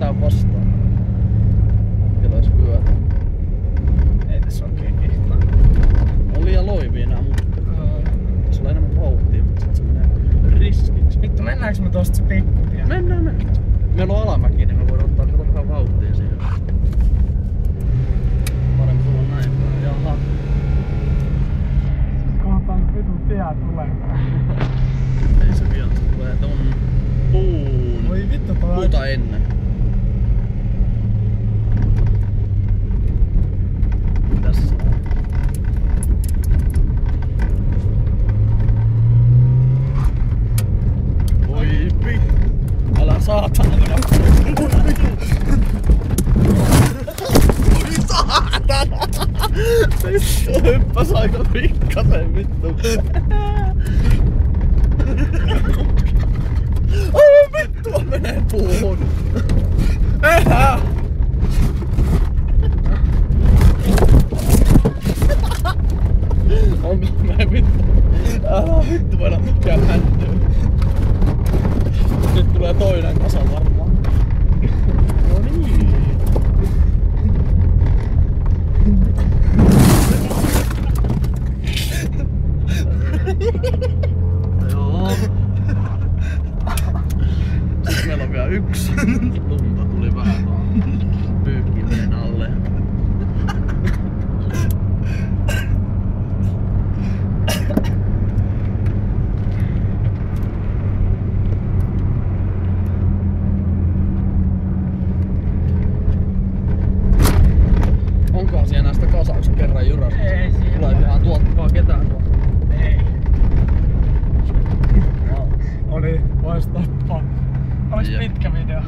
ketään vastaan. Ketäis yötä. Ei tässä oikein kehtaa. On liian loivia nää mutkat. Tässä on enemmän vauhtia, mut sit se menee riskiksi. Vittu, mennäänkö me tosta se pikkutie? Mennään. Meillä on alamäki, niin me voidaan ottaa kato vähän vauhtia siihen. Parempi tulla näin päin. Jaha. Kohtaan vitun tie tulee. Ei se vielä tulee ton puun. Oi vittu toi. Puuta ennen. Tässä on. Oi vittu. Älä saatana. Oi saatana. Vittu hyppäs aika pikkasen vittu. Ai vittu menee puuhun. Onko menee vittu? Älä vittu voida mikään häntyä. Nyt tulee toinen kasa varmaan. No niin. Joo. Sitten meillä on vielä yksi. Lunta tuli vähän pyykkiveen alle. Onkohan siellä näistä kasaus kerran jyrästä? Ei siellä. Tulee ihan tuolta vaan ketään tuolta. Ei. Wow. Oli, vois tappaa. Olis Jep. pitkä video.